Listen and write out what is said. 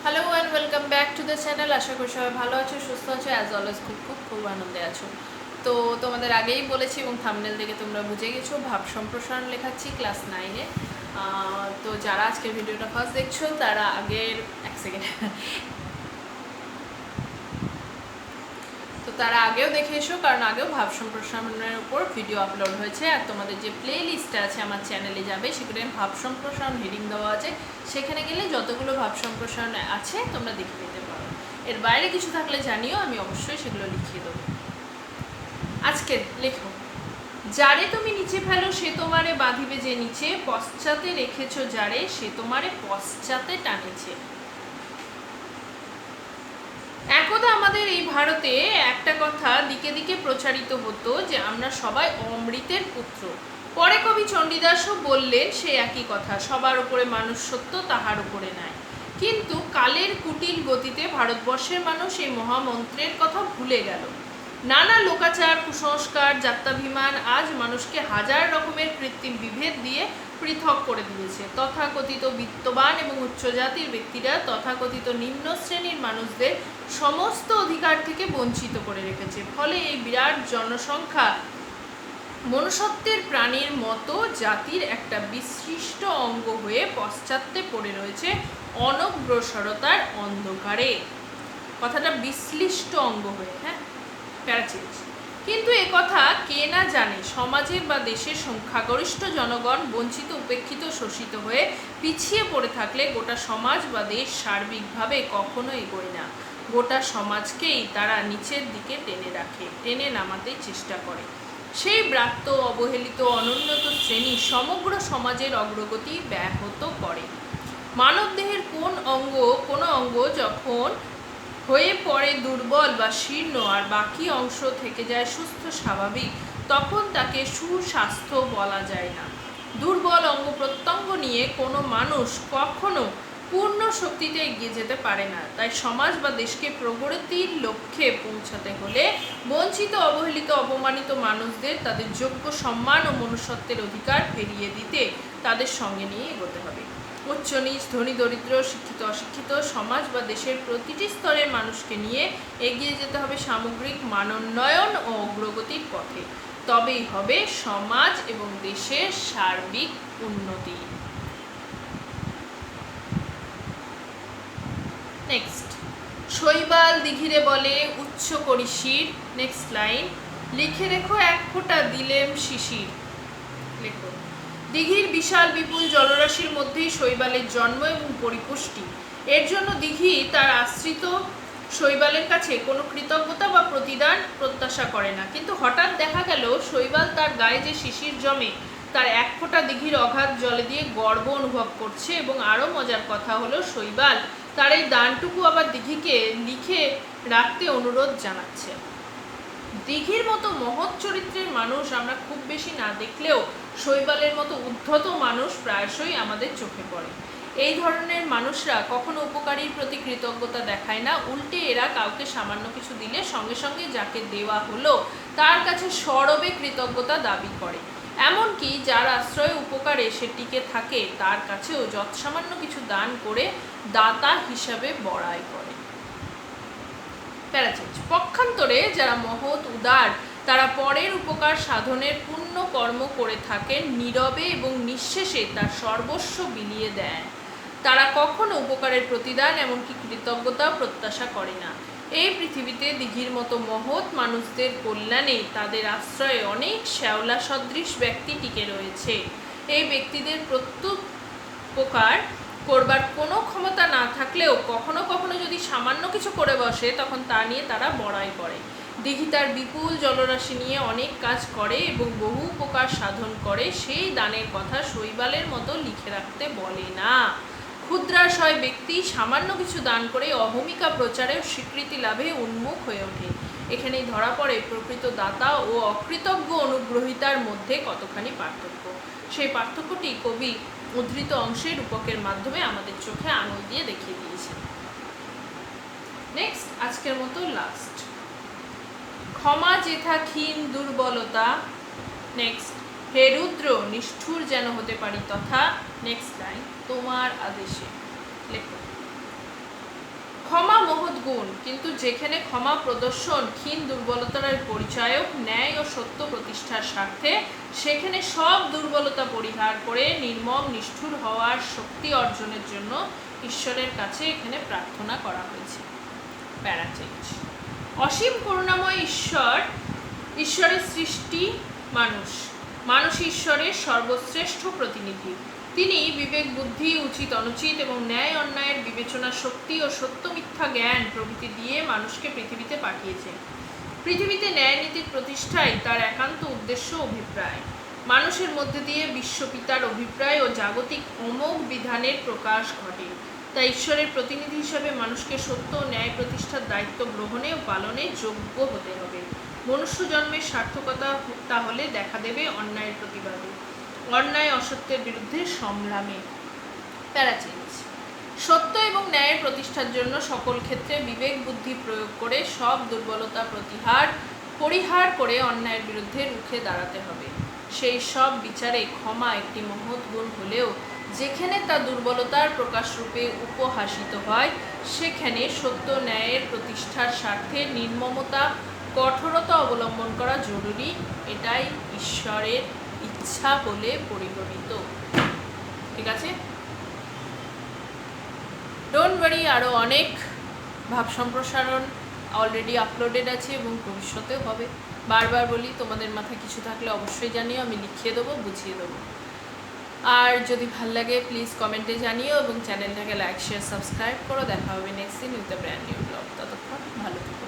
Hello and welcome back to the channel. আশা করি সবাই ভালো আছো, সুস্থ আছো, অ্যাজ অলওয়েজ খুব আনন্দে আছো। তো তোমাদের আগেই বলেছি এবং থাম্বনেল দেখে তোমরা বুঝে গেছো, ভাব সম্প্রসারণ লেখাচ্ছি ক্লাস 9-এ। তো যারা আজকের ভিডিওটা ফার্স্ট দেখছো তারা আগের এক সেকেন্ড তো তারা আগেও দেখে এসো, কারণ আগেও ভাব সম্প্রসারণের উপর ভিডিও আপলোড হয়েছে। আর তোমাদের যে প্লে লিস্টটা আছে আমার চ্যানেলে যাবে, সেখানে ভাব সম্প্রসারণ হেডিং দেওয়া আছে, সেখানে গেলে যতগুলো ভাব সম্প্রসারণ আছে তোমরা দেখে নিতে পারো। এর বাইরে কিছু থাকলে জানিও, আমি অবশ্যই সেগুলো লিখিয়ে দেবো। আজকে লেখো, যারে তুমি নিচে ফেলো সে তোমারে বাঁধিবে যে নিচে, পশ্চাতে রেখেছো যারে সে তোমারে পশ্চাতে টানেছে। একদা আমাদের এই ভারতে একটা কথা দিকে দিকে প্রচারিত হতো যে আমরা সবাই অমৃতের পুত্র। পরে কবি চণ্ডীদাসও বললেন সে একই কথা, সবার উপরে মানুষ সত্য, তাহার উপরে নাই। কিন্তু কালের কুটিল গতিতে ভারতবর্ষের মানুষ এই মহামন্ত্রের কথা ভুলে গেল। নানা লোকাচার, কুসংস্কার, জাত্যাভিমান আজ মানুষকে হাজার রকমের কৃত্রিম বিভেদ দিয়ে পৃথক করে দিয়েছে। তথাকথিত বিত্তবান এবং উচ্চ জাতির ব্যক্তিরা তথাকথিত নিম্ন শ্রেণীর মানুষদের সমস্ত অধিকার থেকে বঞ্চিত করে রেখেছে। ফলে এই বিরাট জনসংখ্যা মনুষ্যত্বের প্রাণীর মতো জাতির একটা বিশিষ্ট অঙ্গ হয়ে পশ্চাতে পড়ে রয়েছে অনগ্রসরতার অন্ধকারে। কথাটা বিশ্লিষ্ট অঙ্গ হয়ে, প্যারাচিজ। কিন্তু একথা কে না জানে, সমাজের বা দেশের সংখ্যাগরিষ্ঠ জনগণ বঞ্চিত, উপেক্ষিত, শোষিত হয়ে পিছিয়ে পড়ে থাকলে গোটা সমাজ বা দেশ সার্বিকভাবে কখনো এগোয় না। গোটা সমাজকেই তারা নিচের দিকে টেনে রাখে, টেনে নামাতে চেষ্টা করে। সেই ব্রাত্য, অবহেলিত, অনুন্নত শ্রেণী সমগ্র সমাজের অগ্রগতি ব্যাহত করে। মানবদেহের কোনো অঙ্গ যখন হয়ে পড়ে দুর্বল বা শীর্ণ আর বাকি অংশ থেকে যায় সুস্থ স্বাভাবিক, তখন তাকে সুস্বাস্থ্য বলা যায় না। দুর্বল অঙ্গ প্রত্যঙ্গ নিয়ে কোনো মানুষ কখনো পূর্ণ শক্তিতে এগিয়ে যেতে পারে না। তাই সমাজ বা দেশকে প্রগতির লক্ষ্যে পৌঁছাতে হলে বঞ্চিত, অবহেলিত, অপমানিত মানুষদের তাদের যোগ্য সম্মান ও মনুষ্যত্বের অধিকার ফিরিয়ে দিতে তাদের সঙ্গে নিয়ে এগোতে হবে। উচ্চ নিচ, ধনী দরিদ্র, শিক্ষিত অশিক্ষিত, সমাজ বা দেশের প্রতিটি স্তরের মানুষকে নিয়ে এগিয়ে যেতে হবে সামগ্রিক মানোন্নয়ন ও অগ্রগতির পথে। তবেই হবে সমাজ এবং দেশের সার্বিক উন্নতি। নেক্সট, শৈবাল দিঘিরে বলে উচ্চ করি শির। নেক্সট লাইন, লিখে রেখো এক ফোঁটা দিলেম শিশির। লেখো, দিঘির বিশাল বিপুল জলরাশির মধ্যেই শৈবালের জন্ম এবং পরিপুষ্টি। এর জন্য দিঘি তার আশ্রিত শৈবালের কাছে কোনো কৃতজ্ঞতা বা প্রতিদান প্রত্যাশা করে না। কিন্তু হঠাৎ দেখা গেল শৈবাল তার গায়ে যে শিশির জমে তার এক ফোঁটা দিঘির অগাধ জলে দিয়ে গর্ব অনুভব করছে। এবং আরও মজার কথা হলো, শৈবাল তার এই দানটুকু আবার দিঘিকে লিখে রাখতে অনুরোধ জানাচ্ছে। দিঘির মতো মহৎ চরিত্রের মানুষ আমরা খুব বেশি না দেখলেও শৈবালের মতো উদ্ধত মানুষ প্রায়শই আমাদের চোখে পড়ে। এই ধরনের মানুষরা কখনো উপকারীর প্রতি কৃতজ্ঞতা দেখায় না, উল্টে এরা কাউকে সামান্য কিছু দিলে সঙ্গে সঙ্গে যাকে দেওয়া হলো তার কাছে সরবে কৃতজ্ঞতা দাবি করে। এমনকি যার আশ্রয়ে উপকারে সে টিকে থাকে তার কাছেও যৎসামান্য কিছু দান করে দাতা হিসাবে বড়াই করে। প্যারাচেঞ্জ, পক্ষান্তরে যারা মহৎ উদার তারা পরের উপকার সাধনের পুণ্য কর্ম করে থাকেন নীরবে এবং নিঃশেষে তার সর্বস্ব বিলিয়ে দেন। তারা কখনো উপকারের প্রতিদান এমনকি কৃতজ্ঞতা প্রত্যাশা করে না। এই পৃথিবীতে দিঘির মতো মহৎ মানুষদের কল্যাণে তাদের আশ্রয়ে অনেক শ্যাওলা সদৃশ ব্যক্তি টিকে রয়েছে। এই ব্যক্তিদের প্রত্যুপকার করবার কোনো ক্ষমতা না থাকলেও কখনো কখনো যদি সামান্য কিছু করে বসে তখন তা নিয়ে তারা বড়াই করে। দিঘি তার বিপুল জলরাশি নিয়ে অনেক কাজ করে এবং বহু উপকার সাধন করে, সেই দানের কথা শৈবালের মতো লিখে রাখতে বলে না। ক্ষুদ্রাশয় ব্যক্তি সামান্য কিছু দান করে অহমিকা প্রচারে স্বীকৃতি লাভে উন্মুখ হয়ে ওঠে। এখানেই ধরা পড়ে প্রকৃত দাতা ও অকৃতজ্ঞ অনুগ্রহিতার মধ্যে কতখানি পার্থক্য। সেই পার্থক্যটি কবি উদ্ধৃত অংশের রূপকের মাধ্যমে আমাদের চোখে আঙুল দিয়ে দেখিয়ে দিয়েছেন। নেক্সট, আজকের মতো লাস্ট, ক্ষমা যেথা ক্ষীণ দুর্বলতা। নেক্সট, হে রুদ্র নিষ্ঠুর যেন হতে পারি তথা। নেক্সট লাইন, তোমার আদেশে। লেখো, সদ্গুণ, কিন্তু যেখানে ক্ষমা প্রদর্শন ক্ষীণ দুর্বলতার পরিচায়ক, ন্যায় ও সত্য প্রতিষ্ঠার স্বার্থে, সেখানে সব দুর্বলতা পরিহার করে নির্মম নিষ্ঠুর হওয়ার শক্তি অর্জনের জন্য ঈশ্বরের কাছে এখানে প্রার্থনা করা হয়েছে। প্যারাচেঞ্জ। অসীম করুণাময় ঈশ্বরের সৃষ্টি মানুষ ঈশ্বরের সর্বশ্রেষ্ঠ প্রতিনিধি। তিনি বিবেক, বুদ্ধি, উচিত অনুচিত এবং ন্যায় অন্যায়ের বিবেচনা শক্তি ও সত্য মিথ্যা জ্ঞান প্রভৃতি দিয়ে মানুষকে পৃথিবীতে পাঠিয়েছেন। পৃথিবীতে ন্যায় নীতির প্রতিষ্ঠাই তার একান্ত উদ্দেশ্য, অভিপ্রায়। মানুষের মধ্যে দিয়ে বিশ্বপিতার অভিপ্রায় ও জাগতিক অমোঘ বিধানের প্রকাশ ঘটে। তাই ঈশ্বরের প্রতিনিধি হিসাবে মানুষকে সত্য ও ন্যায় প্রতিষ্ঠার দায়িত্ব গ্রহণে ও পালনে যোগ্য হতে হবে। মনুষ্য জন্মের সার্থকতা তাহলে দেখা দেবে অন্যায়ের প্রতিবাদে, অন্যায় অসত্যের বিরুদ্ধে সংগ্রামে। প্যারাচেঞ্জ। সত্য এবং ন্যায়ের প্রতিষ্ঠার জন্য সকল ক্ষেত্রে বিবেক বুদ্ধি প্রয়োগ করে সব দুর্বলতা পরিহার করে অন্যায়ের বিরুদ্ধে রুখে দাঁড়াতে হবে। সেই সব বিচারে ক্ষমা একটি মহৎ গুণ হলেও যেখানে তা দুর্বলতার প্রকাশরূপে উপহাসিত হয়, সেখানে সত্য ন্যায়ের প্রতিষ্ঠার স্বার্থে নির্মমতা, কঠোরতা অবলম্বন করা জরুরি। এটাই ঈশ্বরের ইচ্ছা বলে পরিগণিত। ঠিক আছে, ডোন্ট ওয়ারি, আরও অনেক ভাব সম্প্রসারণ অলরেডি আপলোডেড আছে এবং ভবিষ্যতেও হবে। বারবার বলি, তোমাদের মাথায় কিছু থাকলে অবশ্যই জানিও, আমি লিখিয়ে দেবো, বুঝিয়ে দেবো। আর যদি ভাল লাগে প্লিজ কমেন্টে জানিও এবং চ্যানেলটাকে লাইক, শেয়ার, সাবস্ক্রাইব করো। দেখা হবে নেক্সট দিন with a brand new blog. ততক্ষণ ভালো থেকো।